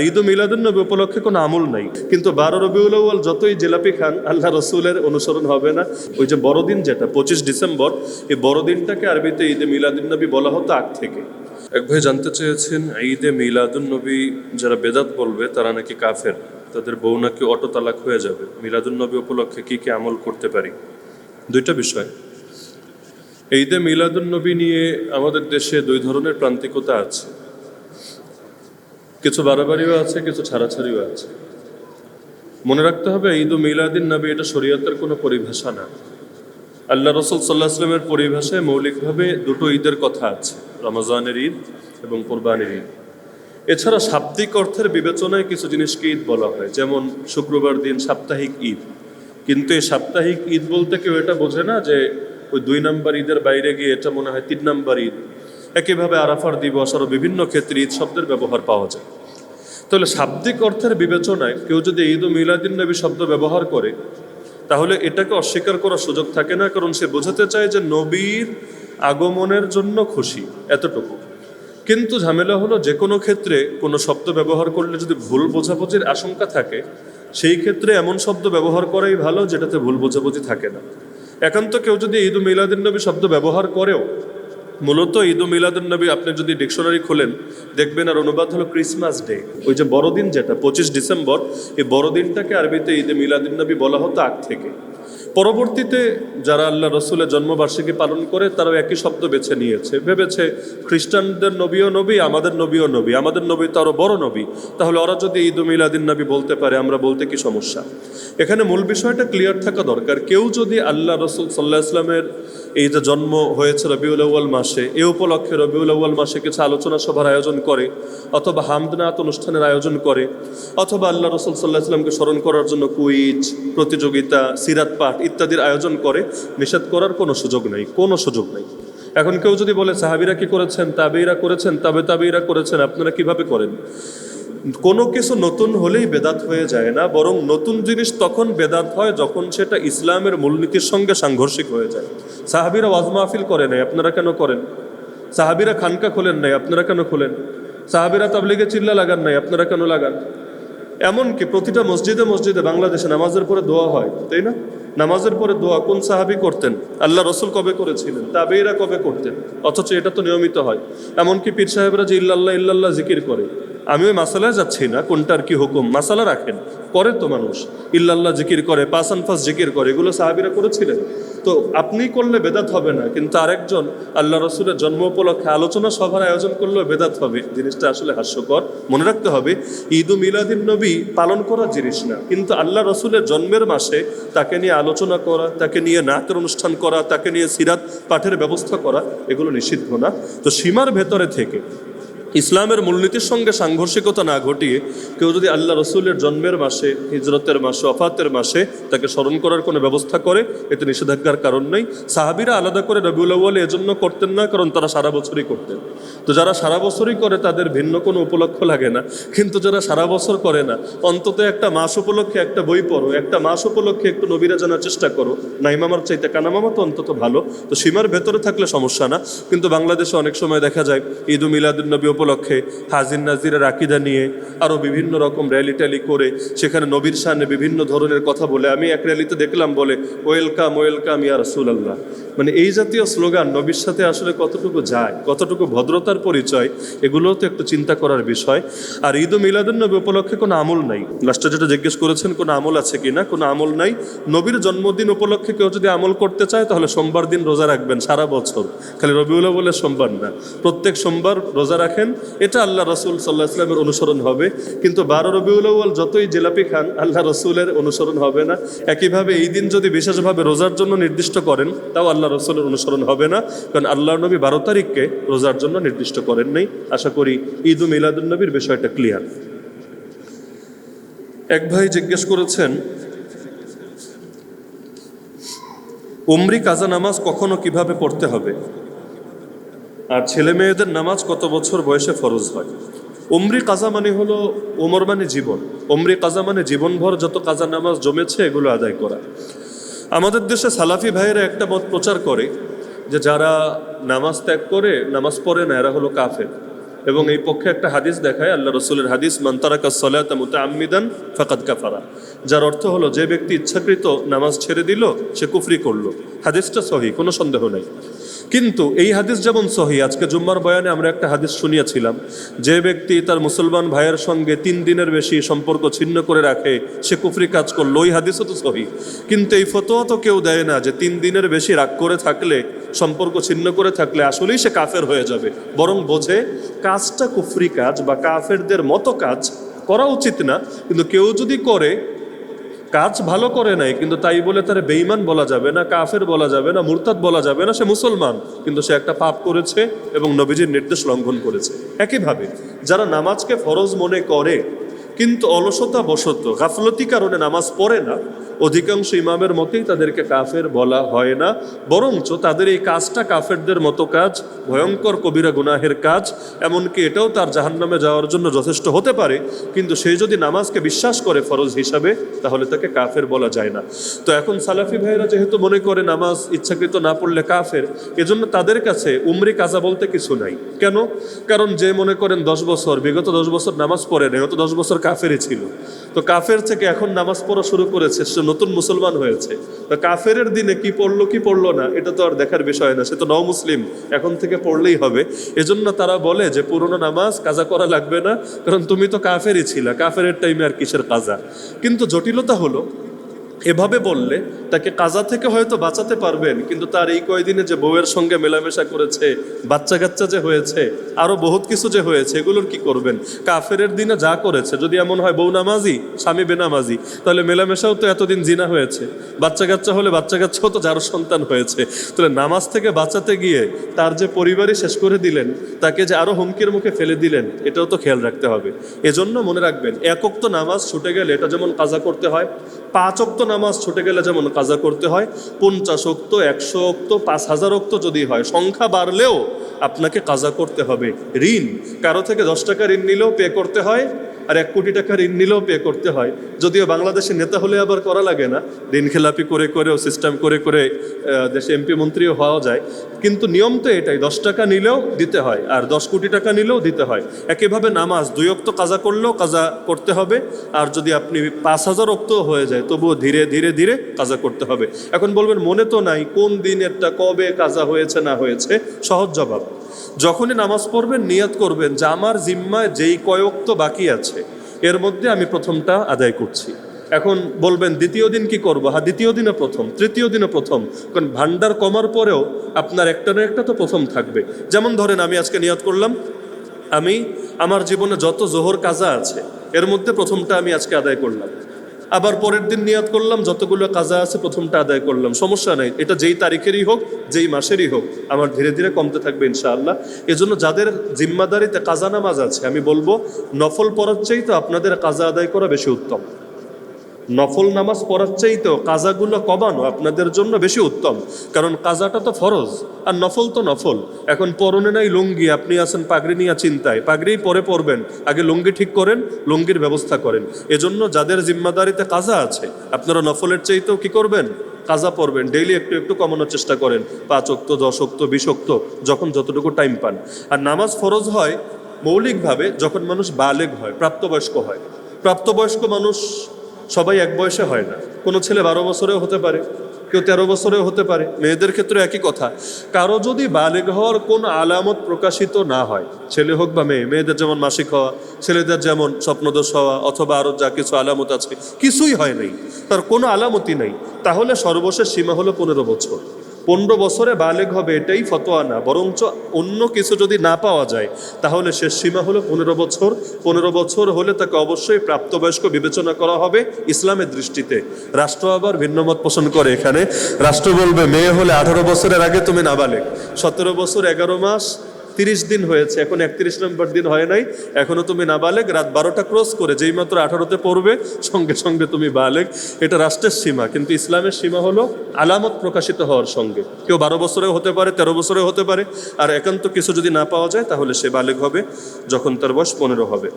ঈদ মিলাদুন নবী উপলক্ষে কোনো আমল নাই, কিন্তু 12 রবিউল আউয়াল যতই জিলাপি খান আল্লাহ রসুলের অনুসরণ হবে না। ওই যে বড়দিন যেটা 25 ডিসেম্বর, এই বড়দিনটাকে আরবিতে ঈদে মিলাদুন নবী বলা হতো আগ থেকে। এক ভাই জানতে চেয়েছেন, ঈদে মিলাদুন নবী যারা বেদাত বলবে তারা নাকি কাফের, তাদের বউ নাকি অটো তালাক হয়ে যাবে। মিলাদুন নবী উপলক্ষে কি কি আমল করতে পারি? দুইটা বিষয়। ঈদে মিলাদুন নবী নিয়ে আমাদের দেশে দুই ধরনের প্রান্তিকতা আছে, কিছু বাড়াবাড়িও আছে, কিছু ছাড়াছাড়িও আছে। মনে রাখতে হবে ঈদ মিলাদুন নবী এটা শরীয়তের কোনো পরিভাষা না। আল্লাহ রসুল সাল্লাল্লাহু আলাইহি ওয়াসাল্লামের পরিভাষায় মৌলিকভাবে দুটো ঈদের কথা আছে, রমজানের ঈদ এবং কোরবানির ঈদ। এছাড়া শাব্দিক অর্থের বিবেচনায় কিছু জিনিসকে ঈদ বলা হয়, যেমন শুক্রবার দিন সাপ্তাহিক ঈদ। কিন্তু এই সাপ্তাহিক ঈদ বলতে কেউ এটা বোঝে না যে ওই 2 নম্বর ঈদের বাইরে গিয়ে এটা মনে হয় 3 নম্বর ঈদ। একইভাবে আরাফার দিবস আরও বিভিন্ন ক্ষেত্রে ঈদ শব্দের ব্যবহার পাওয়া যায়। তাহলে শাব্দিক অর্থের বিবেচনায় কেউ যদি ঈদ ও মিলাদুন নবী শব্দ ব্যবহার করে, তাহলে এটাকে অস্বীকার করার সুযোগ থাকে না, কারণ সে বোঝাতে চায় যে নবীর আগমনের জন্য খুশি, এতটুকু। কিন্তু ঝামেলা হলো, যে কোনো ক্ষেত্রে কোনো শব্দ ব্যবহার করলে যদি ভুল বোঝাবুঝির আশঙ্কা থাকে, সেই ক্ষেত্রে এমন শব্দ ব্যবহার করাই ভালো যেটাতে ভুল বোঝাবুঝি থাকে না। একান্ত কেউ যদি ঈদ মিলাদুন নবী শব্দ ব্যবহার করেও, মূলত ঈদ মিলাদুন নবী আপনি যদি ডিকশনারি খোলেন দেখবেন আর অনুবাদ হলো ক্রিসমাস ডে। ওই যে বড়দিন যেটা 25 ডিসেম্বর, এই বড়দিনটাকে আরবিতে ঈদ মিলাদুন নবী বলা হতো আগ থেকে। পরবর্তীতে যারা আল্লাহ রসুলের জন্মবার্ষিকী পালন করে তারাও একই শব্দ বেছে নিয়েছে, ভেবেছে খ্রিস্টানদের নবীও নবী, আমাদের নবীও নবী, আমাদের নবী তো আরও বড় নবী, তাহলে ওরা যদি ঈদ মিলাদুন নবী বলতে পারে আমরা বলতে কি সমস্যা? এখানে মূল বিষয়টা ক্লিয়ার থাকা দরকার। কেউ যদি আল্লাহ রসুল সাল্লাল্লাহু আলাইহি ওয়াসাল্লামের এই যে জন্ম হয়েছে রবিউল আউয়াল মাসে, এই উপলক্ষে রবিউল আউয়াল মাসে কিছু আলোচনা সভার আয়োজন করে, অথবা হামদনাত অনুষ্ঠানের আয়োজন করে, অথবা আল্লাহ রসুল সাল্লাল্লাহু আলাইহি ওয়াসাল্লামকে স্মরণ করার জন্য কুইজ প্রতিযোগিতা, সিরাত পাঠ ইত্যাদির আয়োজন করে, নিষেধ করার কোনো সুযোগ নেই, কোনো সুযোগ নেই। এখন কেউ যদি বলে সাহাবীরা কি করেছেন, তাবেঈরা করেছেন, তাবেঈরা করেছেন, আপনারা কিভাবে করেন? কোনো কিছু নতুন হলেই বেদাত হয়ে যায় না, বরং নতুন জিনিস তখন বেদাত হয় যখন সেটা ইসলামের মূলনীতির সঙ্গে সাংঘর্ষিক হয়ে যায়। সাহাবীরা ওয়াজ মাহফিল করে নাই, আপনারা কেন করেন? সাহাবীরা খানকা খোলেন নাই, আপনারা কেন খোলেন? সাহাবীরা তাবলীগে চিল্লা লাগান নাই, আপনারা কেন লাগান? এমনকি প্রতিটা মসজিদে মসজিদে বাংলাদেশে নামাজের পরে দোয়া হয়, তাই না? নামাজের পরে দোয়া কোন সাহাবী করতেন? আল্লাহ রসুল কবে করেছিলেন? তাবেঈরা কবে করতেন? অথচ এটা তো নিয়মিত হয়। এমনকি পীর সাহেবরা যে ইল্লাল্লাহ ইল্লাল্লাহ জিকির করে, আমি ওই মাসালায় যাচ্ছি না কোনটার কি হুকুম, মাসালা রাখেন, করে তো মানুষ ইল্লাল্লাহ জিকির করে, পাঁচ আনফাস জিকির করে, এগুলো সাহাবীরা করেছিলেন। তো আপনি করলে বেদাত হবে না, কিন্তু আরেকজন আল্লাহ রসুলের জন্ম উপলক্ষে আলোচনা সভার আয়োজন করলেও বেদাত হবে। জিনিসটা আসলে হাস্যকর। মনে রাখতে হবে ঈদ মিলাদুন নবী পালন করার জিনিস না, কিন্তু আল্লাহ রসুলের জন্মের মাসে তাকে নিয়ে আলোচনা করা, তাকে নিয়ে নাচের অনুষ্ঠান করা, তাকে নিয়ে সিরাত পাঠের ব্যবস্থা করা, এগুলো নিষিদ্ধ না। তো সীমার ভেতরে থেকে ইসলামের মূলনীতির সঙ্গে সাংঘর্ষিকতা না ঘটিয়ে কেউ যদি আল্লাহ রসুলের জন্মের মাসে, হিজরতের মাসে, ওফাতের মাসে তাকে স্মরণ করার কোনো ব্যবস্থা করে, এতে নিষেধাজ্ঞার কারণ নেই। সাহাবীরা আলাদা করে রবিউল আউয়াল এজন্য করতেন না, কারণ তারা সারা বছরই করতেন। তো যারা সারা বছরই করে তাদের ভিন্ন কোনো উপলক্ষ লাগে না, কিন্তু যারা সারা বছর করে না, অন্তত একটা মাস উপলক্ষে একটা বই পড়ো, একটা মাস উপলক্ষে একটু নবীরা জানার চেষ্টা করো। নাইমামার চাইতে কানামামা তো অন্তত ভালো। তো সীমার ভেতরে থাকলে সমস্যা না। কিন্তু বাংলাদেশে অনেক সময় দেখা যায় ঈদ মিলাদুন নবী উপলক্ষে হাজির নাজিরের আকিদা নিয়ে আরও বিভিন্ন রকম র্যালি ট্যালি করে সেখানে নবীর সামনে বিভিন্ন ধরনের কথা বলে। আমি এক র্যালিতে দেখলাম বলে ওয়েলকাম ওয়েলকাম ইয়া রাসূলুল্লাহ। মানে এই জাতীয় স্লোগান নবীর সাথে আসলে কতটুকু যায়, কতটুকু ভদ্রতার পরিচয়, এগুলোও তো একটু চিন্তা করার বিষয়। আর ঈদ মিলাদুন নবী উপলক্ষে কোনো আমল নাই। লাস্টে যেটা জিজ্ঞেস করেছেন কোনো আমল আছে কিনা, কোনো আমল নাই। নবীর জন্মদিন উপলক্ষে কেউ যদি আমল করতে চায় তাহলে সোমবার দিন রোজা রাখবেন সারা বছর, খালি রবিউল আউয়ালের সোমবার না, প্রত্যেক সোমবার রোজা রাখেন, এটা আল্লাহ রসুল সাল্লাল্লাহু আলাইহি ওয়াসাল্লামের অনুসরণ হবে। কিন্তু 12 রবিউল আউয়াল যতই জিলাপি খান আল্লাহ রসুলের অনুসরণ হবে না। একইভাবে এই দিন যদি বিশেষভাবে রোজার জন্য নির্দিষ্ট করেন তাও আল্লাহ রসুলের অনুসরণ হবে না, কারণ আল্লাহ নবী 12 তারিখকে রোজার জন্য নির্দিষ্ট করেন নাই। আশা করি ঈদ মিলাদুন নবীর বিষয়টা ক্লিয়ার। এক ভাই জিজ্ঞেস করেছেন উমরি কাজা নামাজ কখনো কিভাবে পড়তে হবে, আর ছেলে মেয়েদের নামাজ কত বছর বয়সে ফরজ হয়? উমরি কাজা মানে হলো, ওমর মানে জীবন, উমরি কাজা মানে জীবনভর যত কাজা নামাজ জমেছে এগুলো আদায় করা। আমাদের দেশে সালাফি ভাইয়েরা একটা মত প্রচার করে যে যারা নামাজ ত্যাগ করে, নামাজ পড়ে না, এরা হলো কাফের। এবং এই পক্ষে একটা হাদিস দেখায়, আল্লাহ রসুলের হাদিস, মান তারাকা সলাতা মুতাআম্মিদান ফাকাদ কাফারা, যার অর্থ হলো যে ব্যক্তি ইচ্ছাকৃত নামাজ ছেড়ে দিল সে কুফরি করলো। হাদিসটা সহিহ, কোনো সন্দেহ নাই। কিন্তু এই হাদিস যেমন সহি, আজকে জুম্মার বয়ানে আমরা একটা হাদিস শুনিয়েছিলাম, যে ব্যক্তি তার মুসলমান ভাইয়ের সঙ্গে 3 দিনের বেশি সম্পর্ক ছিন্ন করে রাখে সে কুফরি কাজ করলো, ওই হাদিসও তো সহি। কিন্তু এই ফতোয়া তো কেউ দেয় না যে 3 দিনের বেশি রাগ করে থাকলে, সম্পর্ক ছিন্ন করে থাকলে আসলেই সে কাফের হয়ে যাবে, বরং বোঝে কাজটা কুফরি কাজ বা কাফেরদের মতো কাজ করা উচিত না। কিন্তু কেউ যদি করে, কাজ ভালো করে নাই কিন্তু তাই বলে তার বেঈমান বলা যাবে না, কাফের বলা যাবে না, মুরতাদ বলা যাবে না, সে মুসলমান, কিন্তু সে একটা পাপ করেছে এবং নবীজির নির্দেশ লঙ্ঘন করেছে। একইভাবে যারা নামাজকে ফরজ মনে করে কিন্তু অলসতা বশত গাফলতি কারণে নামাজ পড়ে না, অধিকাংশ ইমামের মতেই তাদেরকে কাফের বলা হয় না, বরঞ্চ তাদের এই কাজটা কাফেরদের মতো কাজ, ভয়ঙ্কর কবিরা গুনাহের কাজ, এমনকি এটাও তার জাহান্নামে যাওয়ার জন্য যথেষ্ট হতে পারে। কিন্তু সে যদি নামাজকে বিশ্বাস করে ফরজ হিসাবে, তাহলে তাকে কাফের বলা যায় না। তো এখন সালাফি ভাইয়েরা যেহেতু মনে করে নামাজ ইচ্ছাকৃত না পড়লে কাফের, এজন্য তাদের কাছে উমরি কাজা বলতে কিছু নাই। কেন? কারণ যে মনে করেন 10 বছর, বিগত 10 বছর নামাজ পড়ে নেই, গত 10 বছর কাফেরই ছিল, তো কাফের থেকে এখন নামাজ পড়া শুরু করেছে, সে নতুন মুসলমান হয়েছে, তো কাফেরের দিনে কি পড়লো কি পড়লো না এটা তো আর দেখার বিষয় না, সে তো নও মুসলিম, এখন থেকে পড়লেই হবে। এজন্য তারা বলে যে পুরনো নামাজ কাজা করা লাগবে না, কারণ তুমি তো কাফেরই ছিলা, কাফেরের টাইমে আর কিসের কাজা। কিন্তু জটিলতা হলো, এভাবে বললে তাকে কাজা থেকে হয়তো বাঁচাতে পারবেন, কিন্তু তার এই কয়দিনে যে বউয়ের সঙ্গে মেলামেশা করেছে, বাচ্চা কাচ্চা যে হয়েছে, আরো বহুত কিছু যে হয়েছে, এগুলোর কি করবেন? কাফেরের দিনে যা করেছে, যদি এমন হয় বউ নামাজি স্বামী বেনামাজি, তাহলে মেলামেশাও তো এতদিন জিনা হয়েছে, বাচ্চা কাচ্চা হলে বাচ্চা কাচ্চাও তো যার সন্তান হয়েছে। তাহলে নামাজ থেকে বাঁচাতে গিয়ে তার যে পরিবারই শেষ করে দিলেন, তাকে যে আরো হুমকির মুখে ফেলে দিলেন, এটাও তো খেয়াল রাখতে হবে। এজন্য মনে রাখবেন, 1 ওয়াক্ত নামাজ ছুটে গেলে এটা যেমন কাজা করতে হয়, 5 ওয়াক্ত নামাজ ছুটে গেলে যেমন কাজা করতে হয়, 50 ওয়াক্ত, 100 ওয়াক্ত, 5000 ওয়াক্ত যদি হয়, সংখ্যা বাড়লেও আপনাকে কাজা করতে হবে। ঋণ, কারো থেকে 10 টাকা ঋণ নিলেও পে করতে হয়, আর 1 কোটি টাকা ঋণ নিলেও পে করতে হয়। যদিও বাংলাদেশের নেতা হলে আবার করা লাগে না, ঋণ খেলাপি করে করেও সিস্টেম করে করে দেশে এমপি মন্ত্রীও হওয়া যায়, কিন্তু নিয়ম তো এটাই, 10 টাকা নিলেও দিতে হয়, আর 10 কোটি টাকা নিলেও দিতে হয়। একইভাবে নামাজ 2 ওয়াক্ত কাজা করলেও কাজা করতে হবে, আর যদি আপনি 5000 ওয়াক্ত হয়ে যায় তবুও ধীরে ধীরে ধীরে কাজা করতে হবে। এখন বলবেন মনে তো নাই কোন দিনেরটা কবে কাজা হয়েছে না হয়েছে। সহজ জবাব, যখনই নামাজ পড়বেন নিয়াত করবেন যে আমার জিম্মায় যেই কয় ওয়াক্ত বাকি আছে এর মধ্যে আমি প্রথমটা আদায় করছি। এখন বলবেন দ্বিতীয় দিন কি করবো? হ্যাঁ, দ্বিতীয় দিনে প্রথম, তৃতীয় দিনে প্রথম, কারণ ভান্ডার কমার পরেও আপনার একটা না একটা তো প্রথম থাকবে। যেমন ধরেন আমি আজকে নিয়াত করলাম আমি আমার জীবনে যত জোহর কাজা আছে এর মধ্যে প্রথমটা আমি আজকে আদায় করলাম, আবার পরের দিন নিয়াত করলাম যতগুলো কাজা আছে প্রথমটা আদায় করলাম, সমস্যা নাই, এটা যেই তারিখেরই হোক যেই মাসেরই হোক আমার ধীরে ধীরে কমতে থাকবে ইনশাআল্লাহ। এজন্য যাদের জিম্মাদারিতে কাজা নামাজ আছে আমি বলবো নফল পড়ার চাইতে আপনাদের কাজা আদায় করা বেশি উত্তম। নফল নামাজ পড়ার চাইতেও কাজাগুলো কমানো আপনাদের জন্য বেশি উত্তম, কারণ কাজাটা তো ফরজ আর নফল তো নফল। এখন পরনে নাই লুঙ্গি, আপনি আছেন পাগড়ি নিয়ে চিন্তায়, পাগড়ি পরে পরবেন, আগে লুঙ্গি ঠিক করেন, লুঙ্গির ব্যবস্থা করেন। এজন্য যাদের জিম্মাদারিতে কাজা আছে আপনারা নফলের চাইতেও কি করবেন? কাজা পড়বেন, ডেইলি একটু একটু কমানোর চেষ্টা করেন, 5 ওয়াক্ত, 10 ওয়াক্ত, 20 ওয়াক্ত, যখন যতটুকু টাইম পান। আর নামাজ ফরজ হয় মৌলিকভাবে যখন মানুষ বালেগ হয়, প্রাপ্তবয়স্ক হয়। প্রাপ্তবয়স্ক মানুষ সবাই এক বয়সে হয় না, কোনো ছেলে 12 বছরেও হতে পারে, কেউ 13 বছরেও হতে পারে, মেয়েদের ক্ষেত্রে একই কথা। কারো যদি বালেগ হওয়ার কোন আলামত প্রকাশিত না হয়, ছেলে হোক বা মেয়ে, মেয়েদের যেমন মাসিক হওয়া, ছেলেদের যেমন স্বপ্নদোষ হওয়া, অথবা আরও যা কিছু আলামত আছে, কিছুই হয় নাই, তার কোনো আলামতই নাই, তাহলে সর্বশেষ সীমা হলো 15 বছর। 15 বছরে বালেগ হবে এটাই ফতোয়া না, বরঞ্চ অন্য কিছু যদি না পাওয়া যায় তাহলে শেষ সীমা হলো 15 বছর। 15 বছর হলে তাকে অবশ্যই প্রাপ্তবয়স্ক বিবেচনা করা হবে ইসলামের দৃষ্টিতে। রাষ্ট্র আবার ভিন্নমত পোষণ করে, এখানে রাষ্ট্র বলবে মেয়ে হলে 18 বছরের আগে তুমি নাবালেগ, 17 বছর 11 মাস 30 দিন হয়েছে, এখন 31 নম্বর দিন হয় নাই, এখনো তুমি নাবালেগ, রাত 12টা ক্রস করে যেই মাত্র 18তে পড়বে সঙ্গে সঙ্গে তুমি বালেগ। এটা রাষ্ট্রের সীমা, কিন্তু ইসলামের সীমা হলো আলামত প্রকাশিত হওয়ার সঙ্গে। কেউ 12 বছরেও হতে পারে, 13 বছরেও হতে পারে, আর একান্ত কিছু যদি না পাওয়া যায় তাহলে সে বালেগ হবে যখন তার বয়স 15 হবে।